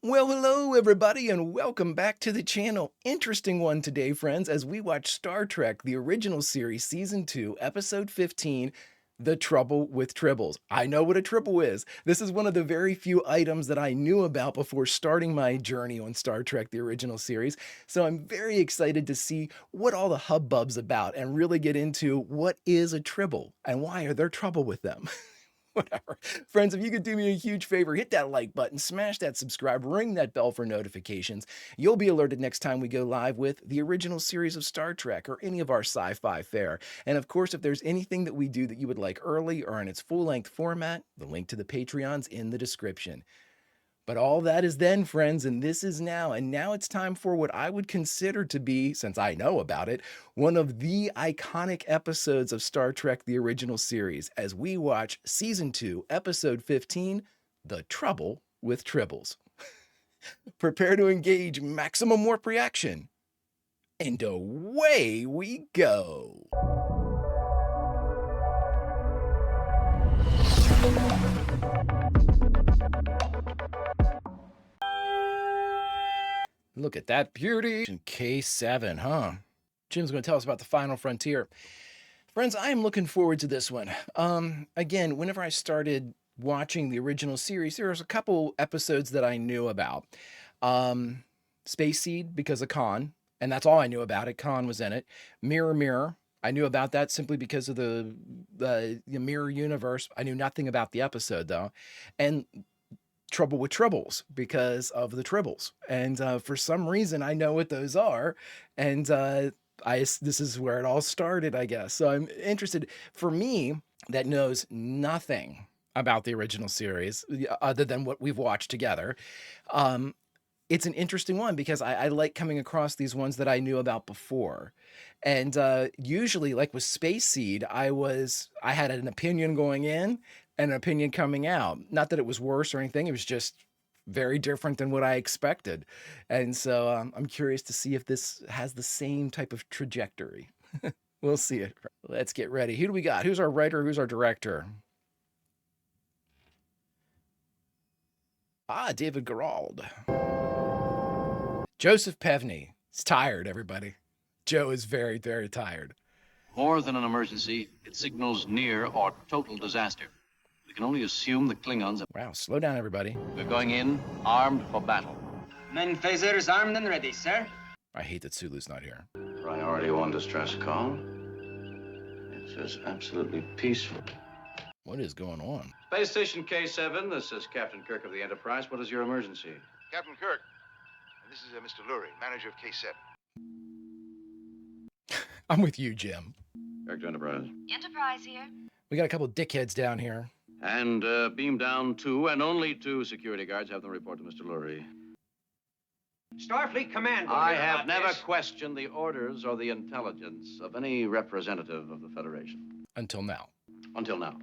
Well, hello everybody and welcome back to the channel. Interesting one today, friends, as we watch Star Trek, the original series, Season 2, Episode 15, The Trouble with Tribbles. I know what a tribble is. This is one of the very few items that I knew about before starting my journey on Star Trek, the original series. So I'm very excited to see what all the hubbub's about and really get into what is a tribble and why are there trouble with them. Whatever. Friends, if you could do me a huge favor, hit that like button, smash that subscribe, ring that bell for notifications. You'll be alerted next time we go live with the original series of Star Trek or any of our sci-fi fare. And of course, if there's anything that we do that you would like early or in its full-length format, the link to the Patreon's in the description. But all that is then, friends, and this is now. And now it's time for what I would consider to be, since I know about it, one of the iconic episodes of Star Trek, the original series, as we watch Season 2, Episode 15, The Trouble with Tribbles. Prepare to engage maximum warp reaction. And away we go. Look at that beauty. K7, huh? Jim's going to tell us about the final frontier. Friends, I am looking forward to this one. Again, whenever I started watching the original series, there was a couple episodes that I knew about. Space Seed, because of Khan, and that's all I knew about it. Khan was in it. Mirror, Mirror. I knew about that simply because of the Mirror Universe. I knew nothing about the episode, though. And Trouble with Tribbles because of the Tribbles, and for some reason I know what those are, and this is where it all started, I guess. So I'm interested. For me, that knows nothing about the original series other than what we've watched together. It's an interesting one because I like coming across these ones that I knew about before. And usually, like with Space Seed, I had an opinion going in and an opinion coming out. Not that it was worse or anything. It was just very different than what I expected. And so I'm curious to see if this has the same type of trajectory. We'll see it. Let's get ready. Who do we got? Who's our writer? Who's our director? David Gerald. Joseph Pevney. He's tired, everybody. Joe is very, very tired. More than an emergency, it signals near or total disaster. We can only assume the Klingons... Wow, slow down, everybody. We're going in armed for battle. Men phasers armed and ready, sir. I hate that Sulu's not here. Priority 1 distress call. It says absolutely peaceful. What is going on? Space Station K7, this is Captain Kirk of the Enterprise. What is your emergency? Captain Kirk, this is Mr. Lurie, manager of K7. I'm with you, Jim. Kirk to Enterprise. Enterprise here. We got a couple dickheads down here. And beam down 2 and only 2 security guards. Have them report to Mr. Lurie. Starfleet Command. I have never questioned the orders or the intelligence of any representative of the Federation. Until now. Until now.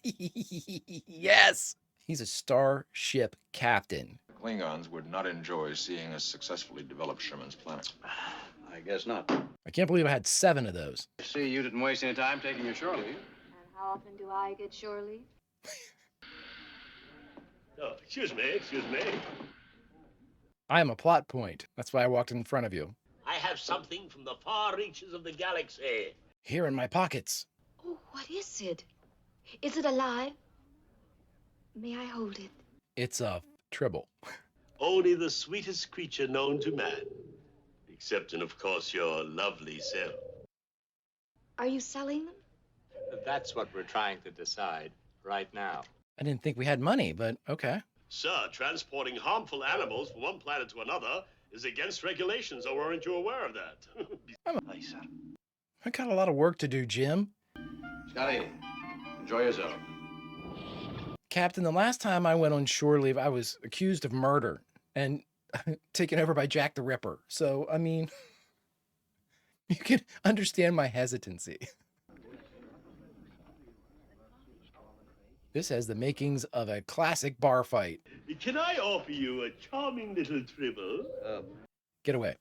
Yes! He's a starship captain. Klingons would not enjoy seeing us successfully develop Sherman's planet. I guess not. I can't believe I had 7 of those. I see you didn't waste any time taking your shore leave. And how often do I get shore leave? Oh, excuse me. I am a plot point. That's why I walked in front of you. I have something from the far reaches of the galaxy. Here in my pockets. Oh, what is it? Is it alive? May I hold it? It's a tribble. Only the sweetest creature known to man. Excepting, of course, your lovely self. Are you selling them? That's what we're trying to decide right now. I didn't think we had money, but okay. Sir, transporting harmful animals from one planet to another is against regulations, or weren't you aware of that? Hi, sir. I got a lot of work to do, Jim. Scotty, enjoy yourself. Captain, the last time I went on shore leave, I was accused of murder and taken over by Jack the Ripper. So, I mean, you can understand my hesitancy. This has the makings of a classic bar fight. Can I offer you a charming little tribble? Get away.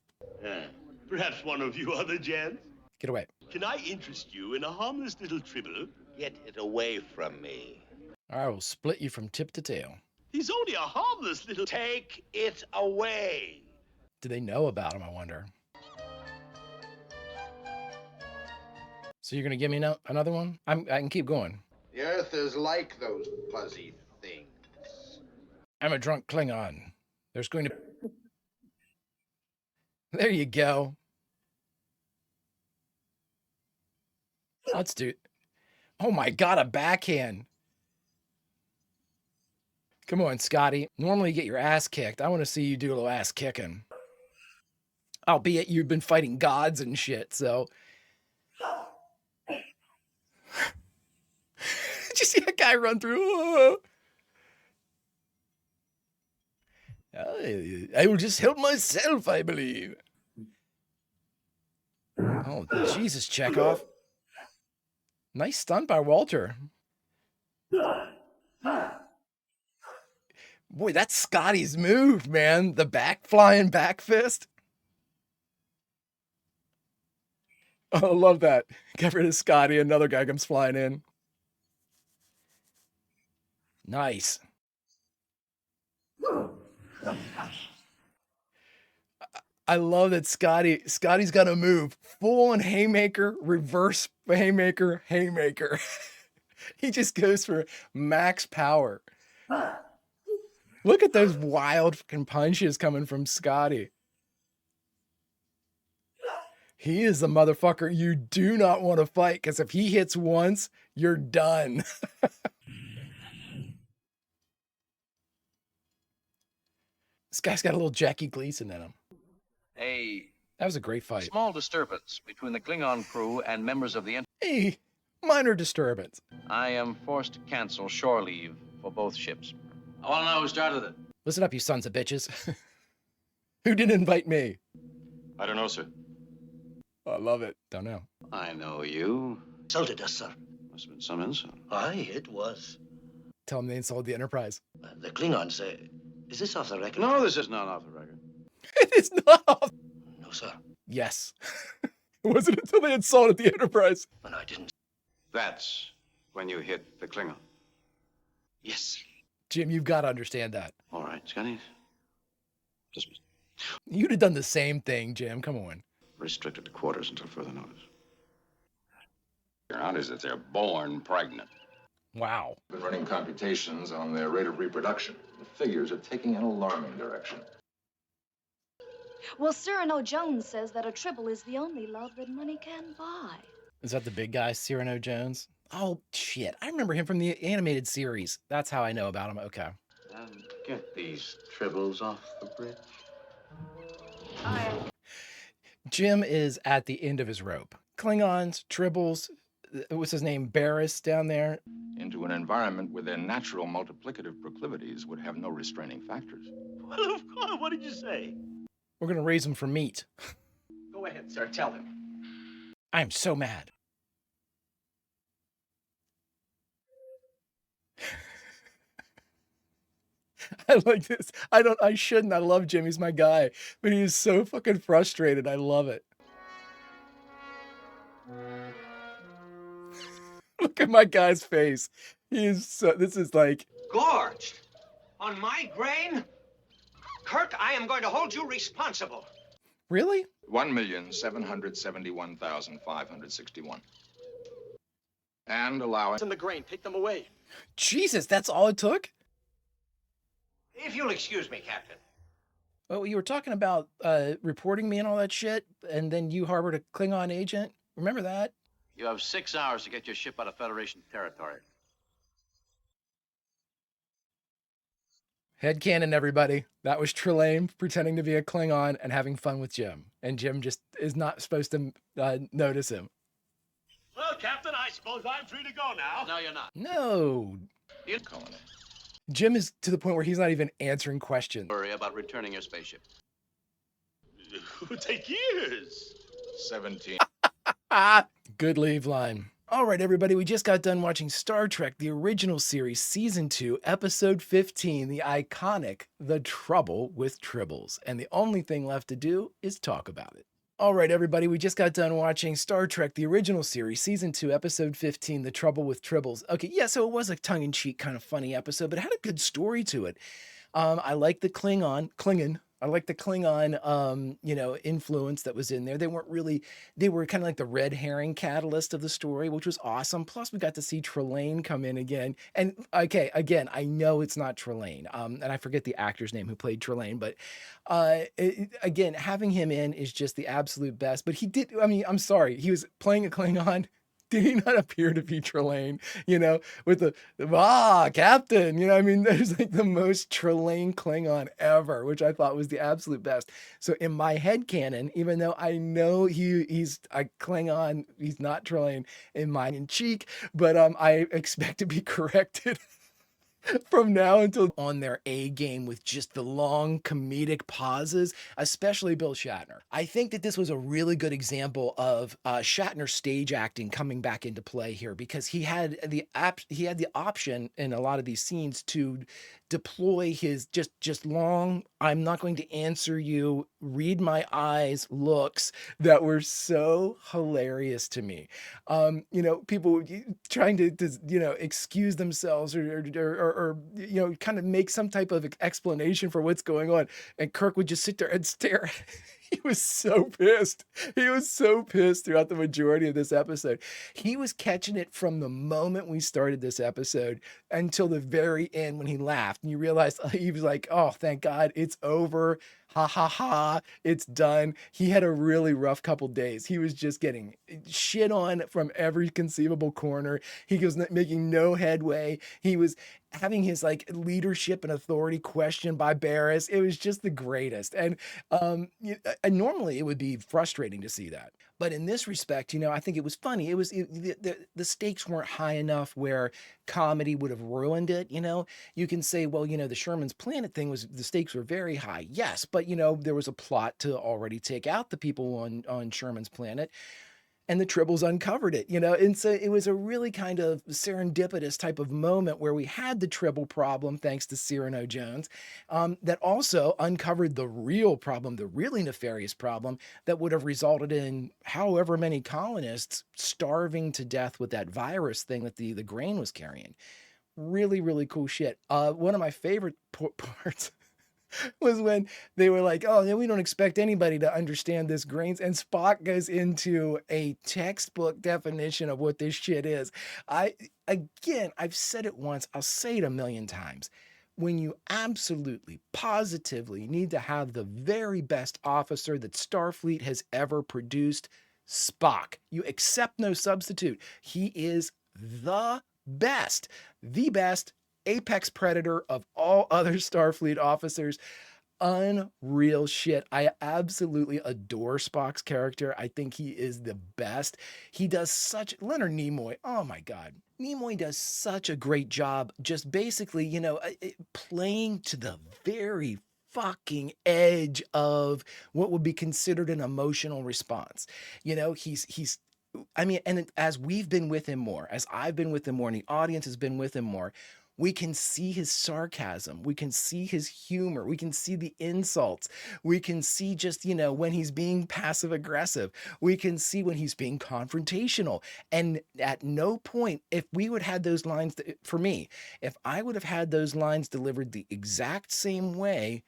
Perhaps one of you other gents? Get away. Can I interest you in a harmless little tribble? Get it away from me. I will split you from tip to tail. He's only a harmless little... Take it away. Do they know about him, I wonder? So you're going to give me another one? I can keep going. The Earth is like those fuzzy things. I'm a drunk Klingon. There's going to... There you go. Let's do... Oh my God, a backhand. Come on, Scotty. Normally you get your ass kicked. I want to see you do a little ass kicking. Albeit you've been fighting gods and shit, so... Did you see that guy run through? Oh. I will just help myself, I believe. Oh, Jesus, Chekhov. Nice stunt by Walter. Boy, that's Scotty's move, man. The flying back fist. Oh, I love that. Get rid of Scotty. Another guy comes flying in. Nice. I love that Scotty's got a move. Full on haymaker, reverse haymaker, haymaker. He just goes for max power. Look at those wild fucking punches coming from Scotty. He is the motherfucker you do not want to fight, because if he hits once, you're done. This guy's got a little Jackie Gleason in him. That was a great fight. Small disturbance between the Klingon crew and members of the... Hey, minor disturbance. I am forced to cancel shore leave for both ships. I want to know who started it. Listen up, you sons of bitches. Who didn't invite me? I don't know, sir. I love it. Don't know. I know you. Insulted us, sir. Must have been some insult. Aye, it was. Tell them they insulted the Enterprise. The Klingons, is this off the record? No, this is not off the record. It is not. No, sir. Yes. It wasn't until they insulted the Enterprise. And I didn't. That's when you hit the Klingon. Yes. Jim, you've got to understand that. All right, Scotty. Dismissed. You'd have done the same thing, Jim. Come on. Restricted to quarters until further notice. Out is that they're born pregnant. Wow. Been running computations on their rate of reproduction. The figures are taking an alarming direction. Well, Cyrano Jones says that a tribble is the only love that money can buy. Is that the big guy, Cyrano Jones? Oh, shit. I remember him from the animated series. That's how I know about him. Okay. And get these tribbles off the bridge. Jim is at the end of his rope. Klingons, tribbles, what's his name, Barris down there. Into an environment where their natural multiplicative proclivities would have no restraining factors. Well, of course, what did you say? We're going to raise him for meat. Go ahead, sir. Tell him. I am so mad. I like this. I shouldn't. I love Jim. He's my guy. But he is so fucking frustrated. I love it. Look at my guy's face. He is so, this is like... Gorged? On my grain? Kirk, I am going to hold you responsible. Really? 1,771,561. And allowing... In the grain, take them away. Jesus, that's all it took? If you'll excuse me, Captain. Well, you were talking about reporting me and all that shit, and then you harbored a Klingon agent. Remember that? You have 6 hours to get your ship out of Federation territory. Headcanon, everybody. That was Trelane pretending to be a Klingon and having fun with Jim. And Jim just is not supposed to notice him. Well, Captain, I suppose I'm free to go now. No, you're not. No. You Jim is to the point where he's not even answering questions. worry about returning your spaceship. It would take years. 17. Good leave line. All right, everybody, we just got done watching Star Trek, the original series, Season 2, Episode 15, the iconic The Trouble with Tribbles. And the only thing left to do is talk about it. All right, everybody, we just got done watching Star Trek, the original series, Season 2, Episode 15, The Trouble with Tribbles. Okay, yeah, so it was a tongue-in-cheek kind of funny episode, but it had a good story to it. I like the Klingon. I like the Klingon, influence that was in there. They were kind of like the red herring catalyst of the story, which was awesome. Plus, we got to see Trelane come in again. And okay, again, I know it's not Trelane, and I forget the actor's name who played Trelane, but again, having him in is just the absolute best. But I'm sorry, he was playing a Klingon. Did he not appear to be Trelane, with Captain, there's like the most Trelane Klingon ever, which I thought was the absolute best. So in my head canon, even though I know he's a Klingon, he's not Trelane in mind in cheek, but I expect to be corrected from now until on their A game with just the long comedic pauses, especially Bill Shatner. I think that this was a really good example of Shatner stage acting coming back into play here, because he had the option in a lot of these scenes to deploy his just long, I'm not going to answer you, read my eyes looks that were so hilarious to me. People trying to excuse themselves or kind of make some type of explanation for what's going on, and Kirk would just sit there and stare. He was so pissed. He was so pissed throughout the majority of this episode. He was catching it from the moment we started this episode until the very end when he laughed. And you realize he was like, oh, thank God, it's over. Ha ha ha, it's done. He had a really rough couple days. He was just getting shit on from every conceivable corner. He was making no headway. He was having his leadership and authority questioned by Barris. It was just the greatest. And normally it would be frustrating to see that. But in this respect, I think it was funny. The stakes weren't high enough where comedy would have ruined it. You can say, well, the Sherman's Planet thing the stakes were very high. Yes, but there was a plot to already take out the people on Sherman's Planet. And the Tribbles uncovered it, and so it was a really kind of serendipitous type of moment where we had the Tribble problem, thanks to Cyrano Jones, that also uncovered the real problem, the really nefarious problem that would have resulted in however many colonists starving to death with that virus thing that the grain was carrying. Really, really cool shit. One of my favorite parts was when they were like, oh, we don't expect anybody to understand this grains. And Spock goes into a textbook definition of what this shit is. I've said it once, I'll say it a million times. When you absolutely, positively need to have the very best officer that Starfleet has ever produced, Spock. You accept no substitute. He is the best apex predator of all other Starfleet officers. Unreal shit. I absolutely adore Spock's character. I think he is the best. He does Leonard Nimoy. Oh my God. Nimoy does such a great job just basically, playing to the very fucking edge of what would be considered an emotional response. And as we've been with him more, as I've been with him more, and the audience has been with him more, we can see his sarcasm. We can see his humor. We can see the insults. We can see just, when he's being passive aggressive. We can see when he's being confrontational. And at no point, if we would have had those lines, for me, if I would have had those lines delivered the exact same way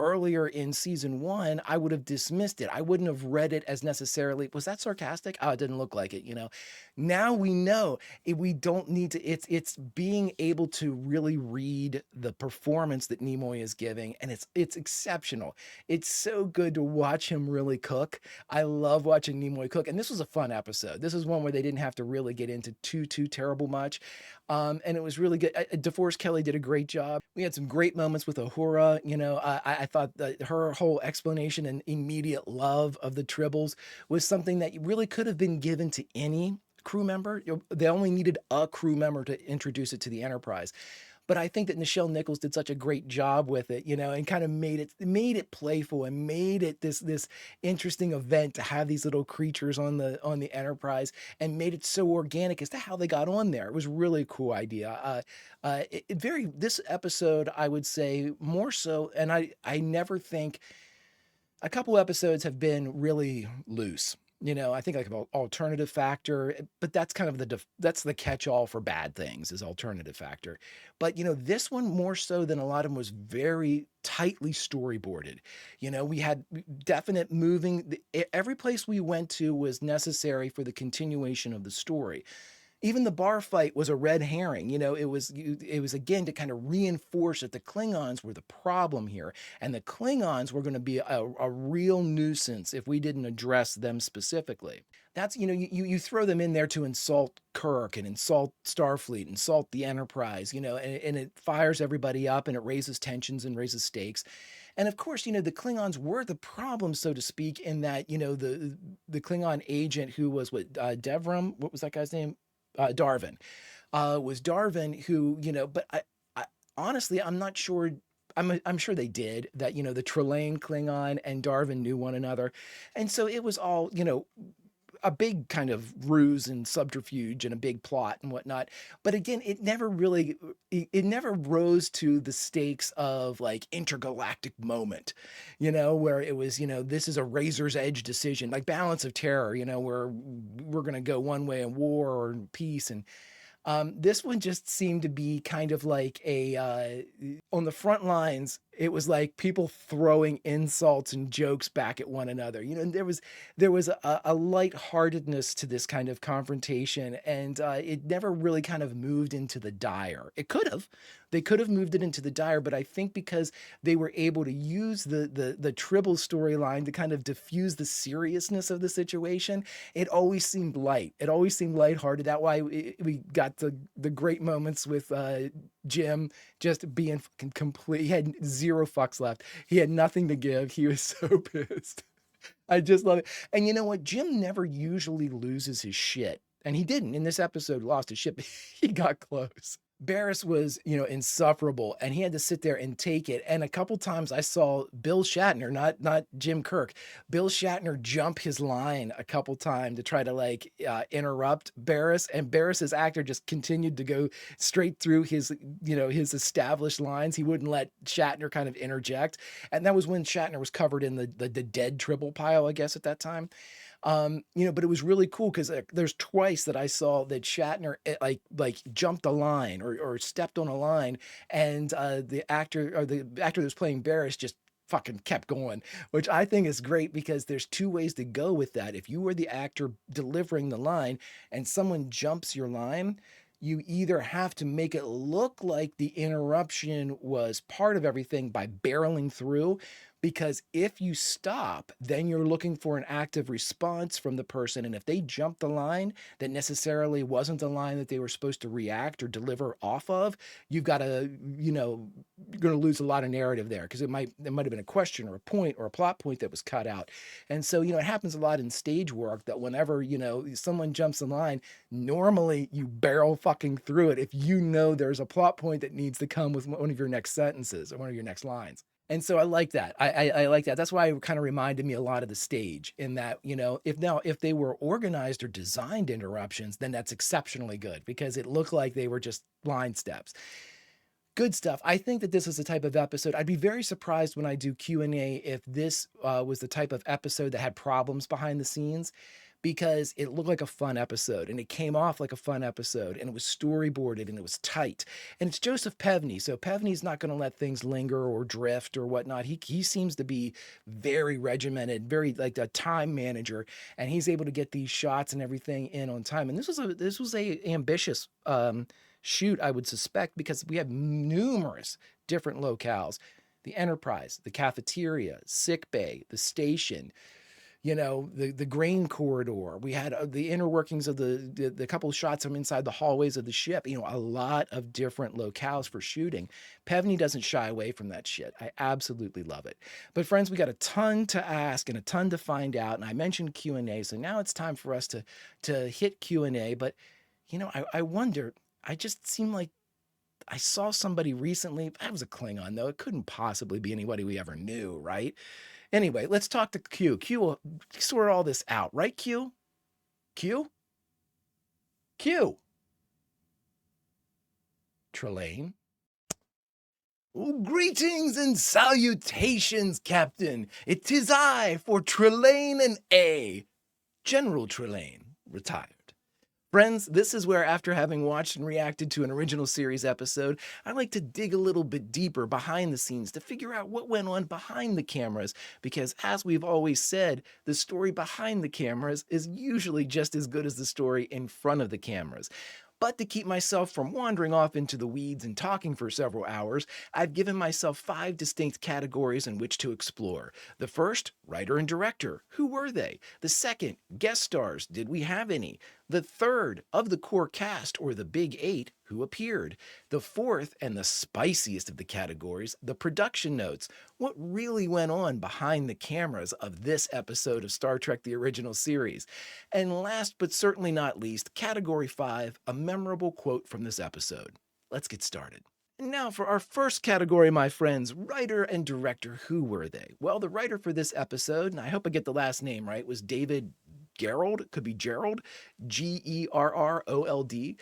earlier in season 1, I would have dismissed it. I wouldn't have read it as necessarily, was that sarcastic? Oh, it didn't look like it, Now we know we don't need to, it's being able to really read the performance that Nimoy is giving, and it's exceptional. It's so good to watch him really cook. I love watching Nimoy cook, and this was a fun episode. This is one where they didn't have to really get into too terrible much. And it was really good. DeForest Kelley did a great job. We had some great moments with Uhura. I thought that her whole explanation and immediate love of the Tribbles was something that really could have been given to any crew member. They only needed a crew member to introduce it to the Enterprise. But I think that Nichelle Nichols did such a great job with it, and kind of made it playful and made it this interesting event to have these little creatures on the Enterprise, and made it so organic as to how they got on there. It was really a cool idea. This episode, I would say more so, and I never think A couple episodes have been really loose. I think like about alternative factor, but that's kind of that's the catch-all for bad things is alternative factor. But this one more so than a lot of them was very tightly storyboarded. We had definite moving. Every place we went to was necessary for the continuation of the story. Even the bar fight was a red herring. It was again to kind of reinforce that the Klingons were the problem here, and the Klingons were going to be a real nuisance if we didn't address them specifically. That's you throw them in there to insult Kirk and insult Starfleet, insult the Enterprise, and it fires everybody up and it raises tensions and raises stakes. And of course, the Klingons were the problem, so to speak, in that the Klingon agent who was what Devram, what was that guy's name? Darwin, was Darwin who, but I honestly, I'm not sure. I'm sure they did that, the Trelane Klingon and Darwin knew one another. And so it was all, a big kind of ruse and subterfuge and a big plot and whatnot. But again, it never rose to the stakes of like intergalactic moment, where it was, this is a razor's edge decision, like Balance of Terror, where we're going to go one way in war or in peace. And this one just seemed to be kind of like on the front lines, it was like people throwing insults and jokes back at one another. There was a lightheartedness to this kind of confrontation, and it never really kind of moved into the dire. They could have moved it into the dire, but I think because they were able to use the Tribbles storyline to kind of diffuse the seriousness of the situation, it always seemed light. It always seemed lighthearted. That's why we got the great moments with Jim just being complete. He had zero fucks left. He had nothing to give. He was so pissed. I just love it. And you know what? Jim never usually loses his shit. And he didn't in this episode, lost his shit, but he got close. Barris was, insufferable, and he had to sit there and take it. And a couple times I saw Bill Shatner, not Jim Kirk, Bill Shatner jump his line a couple times to try to interrupt Barris, and Barris's actor just continued to go straight through his established lines. He wouldn't let Shatner kind of interject, and that was when Shatner was covered in the dead Tribble pile, I guess, at that time. But it was really cool because there's twice that I saw that Shatner like jumped a line or stepped on a line, and the actor that was playing Barris just fucking kept going, which I think is great because there's two ways to go with that. If you were the actor delivering the line and someone jumps your line, you either have to make it look like the interruption was part of everything by barreling through, because if you stop, then you're looking for an active response from the person. And if they jump the line that necessarily wasn't the line that they were supposed to react or deliver off of, you've got to, you're going to lose a lot of narrative there because there might have been a question or a point or a plot point that was cut out. And so, it happens a lot in stage work that whenever, someone jumps the line, normally you barrel fucking through it if there's a plot point that needs to come with one of your next sentences or one of your next lines. And so I like that. I like that. That's why it kind of reminded me a lot of the stage in that, if they were organized or designed interruptions, then that's exceptionally good because it looked like they were just line steps. Good stuff. I think that this is the type of episode. I'd be very surprised when I do Q&A if this was the type of episode that had problems behind the scenes, because it looked like a fun episode and it came off like a fun episode and it was storyboarded and it was tight. And it's Joseph Pevney. So Pevney's not going to let things linger or drift or whatnot. He seems to be very regimented, very like a time manager, and he's able to get these shots and everything in on time. And this was a ambitious shoot, I would suspect, because we have numerous different locales: the Enterprise, the cafeteria, sick bay, the station, the grain corridor. We had the inner workings of the couple of shots from inside the hallways of the ship, a lot of different locales for shooting. Pevney doesn't shy away from that shit. I absolutely love it. But friends, we got a ton to ask and a ton to find out. And I mentioned Q&A, so now it's time for us to hit Q&A. But, I wonder, I just seem like I saw somebody recently. That was a Klingon, though. It couldn't possibly be anybody we ever knew, right? Anyway, let's talk to Q. Q will sort all this out, right, Q? Q? Q? Trelane? Greetings and salutations, Captain. It is I for Trelane and A. General Trelane, retired. Friends, this is where, after having watched and reacted to an original series episode, I like to dig a little bit deeper behind the scenes to figure out what went on behind the cameras, because as we've always said, the story behind the cameras is usually just as good as the story in front of the cameras. But to keep myself from wandering off into the weeds and talking for several hours, I've given myself 5 distinct categories in which to explore. The first, writer and director. Who were they? The second, guest stars. Did we have any? The third, of the core cast, or the Big 8, who appeared. The fourth, and the spiciest of the categories, the production notes. What really went on behind the cameras of this episode of Star Trek The Original Series. And last but certainly not least, category 5, a memorable quote from this episode. Let's get started. Now for our first category, my friends, writer and director. Who were they? Well, the writer for this episode, and I hope I get the last name right, was David Gerrold, could be Gerald, Gerrold.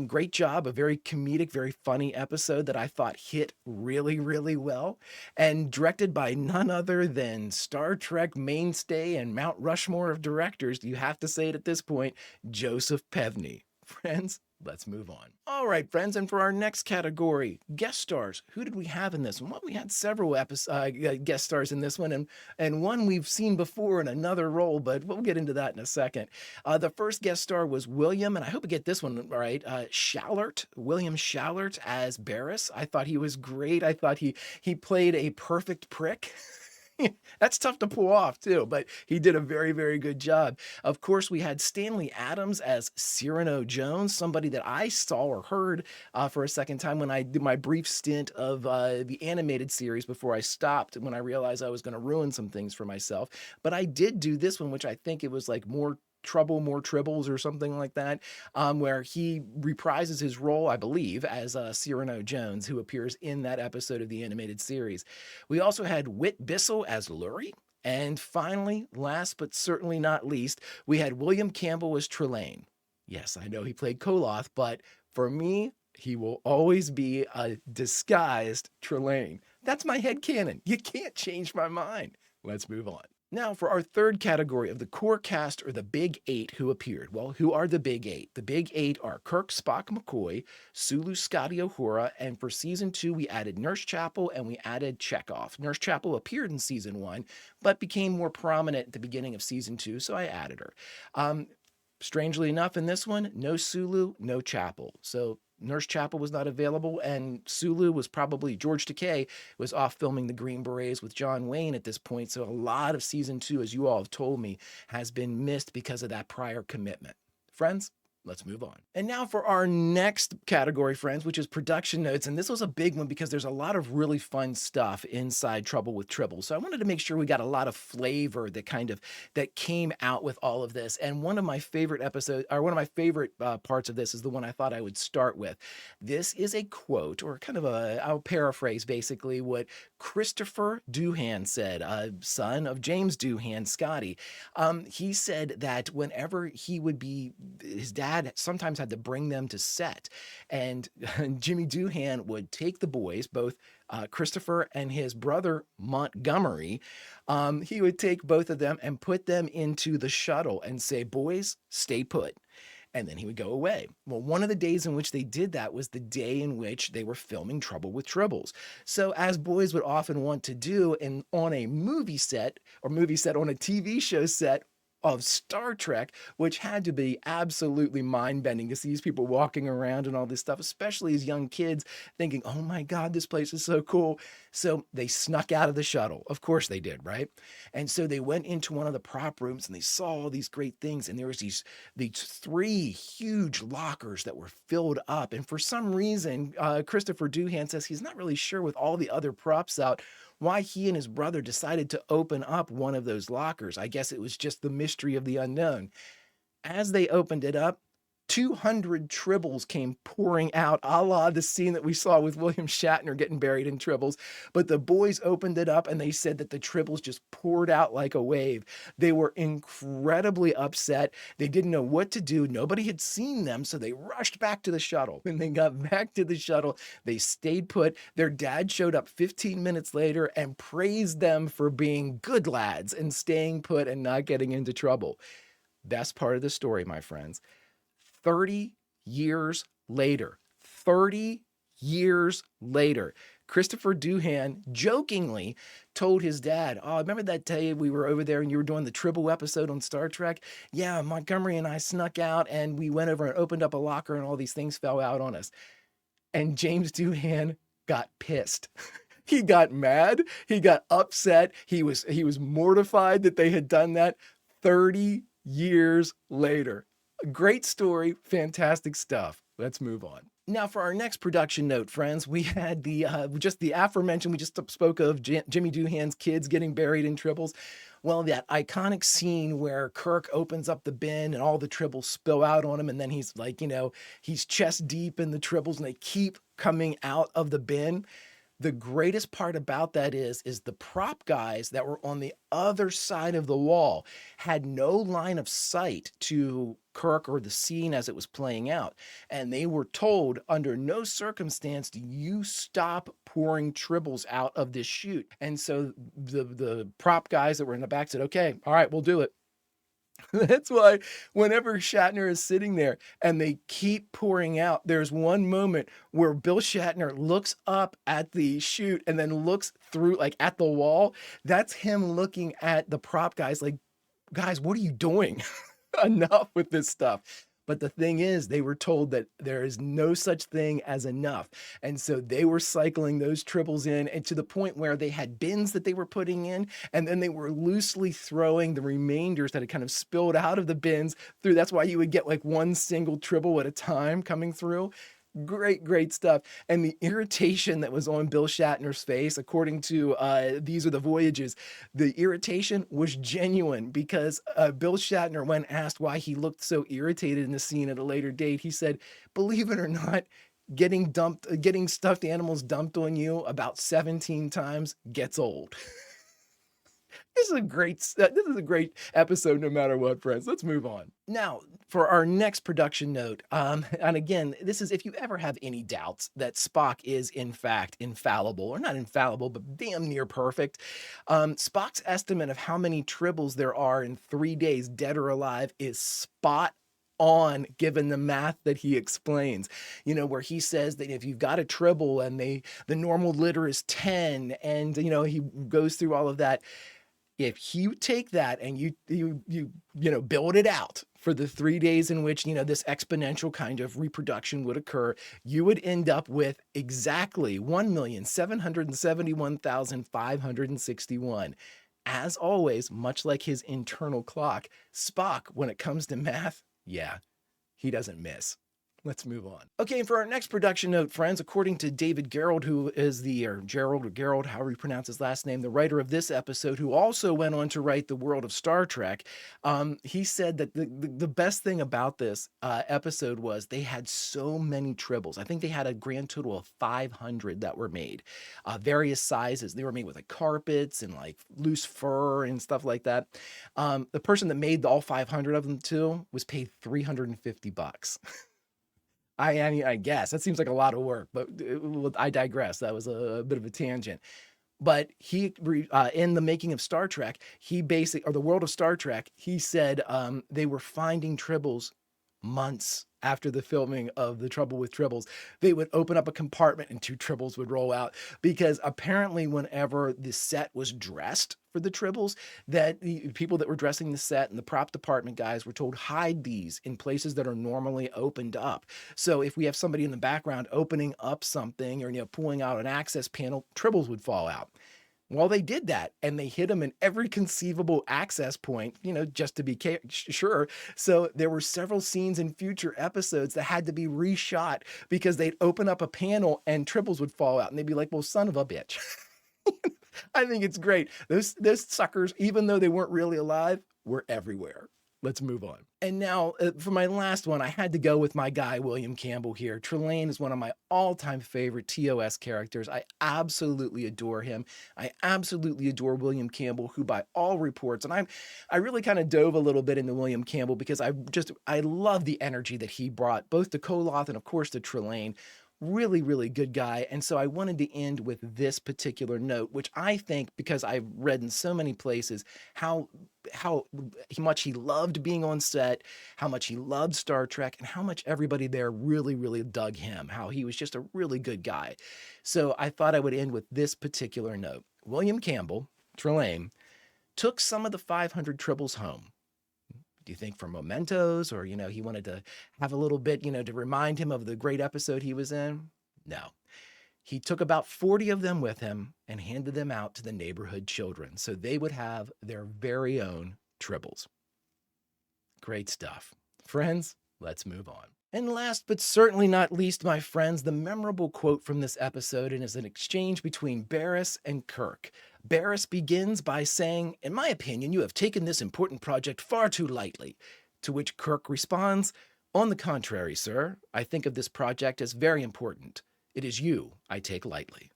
Great job, a very comedic, very funny episode that I thought hit really, really well, and directed by none other than Star Trek mainstay and Mount Rushmore of directors, you have to say it at this point, Joseph Pevney. Friends, let's move on. All right, friends, and for our next category, guest stars. Who did we have in this one? Well, we had several guest stars in this one, and one we've seen before in another role, but we'll get into that in a second. The first guest star was William, and I hope I get this one right, Schallert, William Schallert as Barris. I thought he was great. I thought he played a perfect prick. That's tough to pull off too, but he did a very, very good job. Of course, we had Stanley Adams as Cyrano Jones, somebody that I saw or heard for a second time when I did my brief stint of the animated series before I stopped when I realized I was going to ruin some things for myself. But I did do this one, which I think it was like More Trouble, More Tribbles or something like that, where he reprises his role, I believe, as Cyrano Jones, who appears in that episode of the animated series. We also had Whit Bissell as Lurie. And finally, last but certainly not least, we had William Campbell as Trelane. Yes, I know he played Koloth, but for me, he will always be a disguised Trelane. That's my headcanon. You can't change my mind. Let's move on. Now, for our third category of the core cast, or the Big 8 who appeared. Well, who are the Big 8? The Big 8 are Kirk, Spock, McCoy, Sulu, Scotty, Uhura, and for season 2, we added Nurse Chapel and we added Chekhov. Nurse Chapel appeared in season 1, but became more prominent at the beginning of season 2, so I added her. Strangely enough, in this one, no Sulu, no Chapel. So Nurse Chapel was not available, and Sulu was probably, George Takei was off filming the Green Berets with John Wayne at this point, so a lot of season 2, as you all have told me, has been missed because of that prior commitment. Friends, let's move on. And now for our next category, friends, which is production notes. And this was a big one because there's a lot of really fun stuff inside Trouble with Tribbles. So I wanted to make sure we got a lot of flavor that came out with all of this. And one of my favorite episodes, or one of my favorite parts of this is the one I thought I would start with. This is a quote, or kind of I'll paraphrase basically what Christopher Doohan said, son of James Doohan, Scotty. He said that whenever he would be, his dad sometimes had to bring them to set, and Jimmy Doohan would take the boys, both Christopher and his brother Montgomery. He would take both of them and put them into the shuttle and say, "Boys, stay put." And then he would go away. Well, one of the days in which they did that was the day in which they were filming Trouble with Tribbles. So as boys would often want to do on a movie set on a TV show set of Star Trek, which had to be absolutely mind-bending to see these people walking around and all this stuff, especially as young kids thinking, oh my God, this place is so cool. So they snuck out of the shuttle. Of course they did, right? And so they went into one of the prop rooms and they saw all these great things. And there was these 3 huge lockers that were filled up. And for some reason, Christopher Doohan says he's not really sure with all the other props out why he and his brother decided to open up one of those lockers. I guess it was just the mystery of the unknown. As they opened it up, 200 tribbles came pouring out, a la the scene that we saw with William Shatner getting buried in tribbles. But the boys opened it up and they said that the tribbles just poured out like a wave. They were incredibly upset. They didn't know what to do. Nobody had seen them, so they rushed back to the shuttle. When they got back to the shuttle, they stayed put. Their dad showed up 15 minutes later and praised them for being good lads and staying put and not getting into trouble. That's part of the story, my friends. 30 years later, Christopher Doohan jokingly told his dad, "Oh, remember that day we were over there and you were doing the Tribble episode on Star Trek? Yeah, Montgomery and I snuck out and we went over and opened up a locker and all these things fell out on us." And James Doohan got pissed. He got mad. He got upset. He was mortified that they had done that 30 years later. Great story, fantastic stuff. Let's move on. Now for our next production note, friends, we had the just the aforementioned, we just spoke of Jimmy Doohan's kids getting buried in tribbles. Well, that iconic scene where Kirk opens up the bin and all the tribbles spill out on him, and then he's like, he's chest deep in the tribbles and they keep coming out of the bin. The greatest part about that is the prop guys that were on the other side of the wall had no line of sight to Kirk or the scene as it was playing out. And they were told, under no circumstance do you stop pouring tribbles out of this chute. And so the prop guys that were in the back said, "Okay, all right, we'll do it." That's why whenever Shatner is sitting there and they keep pouring out, there's one moment where Bill Shatner looks up at the chute and then looks through, like, at the wall. That's him looking at the prop guys like, "Guys, what are you doing? Enough with this stuff." But the thing is, they were told that there is no such thing as enough. And so they were cycling those tribbles in, and to the point where they had bins that they were putting in, and then they were loosely throwing the remainders that had kind of spilled out of the bins through. That's why you would get like one single tribble at a time coming through. Great stuff. And the irritation that was on Bill Shatner's face, according to These Are the Voyages, the irritation was genuine, because Bill Shatner, when asked why he looked so irritated in the scene at a later date, he said, "Believe it or not, getting stuffed animals dumped on you about 17 times gets old." This is a great episode no matter what, friends. Let's move on. Now, for our next production note, and again, this is if you ever have any doubts that Spock is in fact infallible, or not infallible, but damn near perfect, Spock's estimate of how many tribbles there are in 3 days, dead or alive, is spot on, given the math that he explains, where he says that if you've got a tribble and the normal litter is 10, and he goes through all of that. If you take that and you build it out for the 3 days in which, this exponential kind of reproduction would occur, you would end up with exactly 1,771,561. As always, much like his internal clock, Spock, when it comes to math, yeah, he doesn't miss. Let's move on. Okay, for our next production note, friends, according to David Gerrold, who is Gerrold, however you pronounce his last name, the writer of this episode, who also went on to write The World of Star Trek, he said that the best thing about this episode was they had so many tribbles. I think they had a grand total of 500 that were made, various sizes. They were made with like carpets and like loose fur and stuff like that. The person that made all 500 of them too was paid $350. I guess that seems like a lot of work, but I digress. That was a bit of a tangent. But he, in the making of Star Trek, or the World of Star Trek, he said they were finding tribbles months after the filming of The Trouble with Tribbles. They would open up a compartment and 2 tribbles would roll out, because apparently whenever the set was dressed for the tribbles, that the people that were dressing the set and the prop department guys were told, hide these in places that are normally opened up. So if we have somebody in the background opening up something or pulling out an access panel, tribbles would fall out. Well, they did that, and they hit them in every conceivable access point, just to be sure. So there were several scenes in future episodes that had to be reshot because they'd open up a panel and tribbles would fall out, and they'd be like, "Well, son of a bitch." I think it's great. Those suckers, even though they weren't really alive, were everywhere. Let's move on. And now for my last one, I had to go with my guy, William Campbell here. Trelane is one of my all-time favorite TOS characters. I absolutely adore him. I absolutely adore William Campbell, who by all reports, and I really kind of dove a little bit into William Campbell because I love the energy that he brought, both to Koloth and of course to Trelane. Really, really good guy. And so I wanted to end with this particular note, which I think, because I've read in so many places how much he loved being on set, how much he loved Star Trek, and how much everybody there really, really dug him, how he was just a really good guy. So I thought I would end with this particular note. William Campbell, Trelane, took some of the 500 tribbles home. Do you think for mementos, or, he wanted to have a little bit, to remind him of the great episode he was in? No. He took about 40 of them with him and handed them out to the neighborhood children so they would have their very own tribbles. Great stuff. Friends, let's move on. And last but certainly not least, my friends, the memorable quote from this episode, and is an exchange between Barris and Kirk. Barris begins by saying, "In my opinion, you have taken this important project far too lightly." To which Kirk responds, "On the contrary, sir, I think of this project as very important. It is you I take lightly."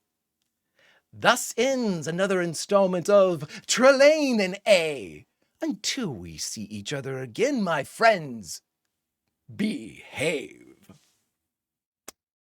Thus ends another installment of Trelane and A. Until we see each other again, my friends, behave.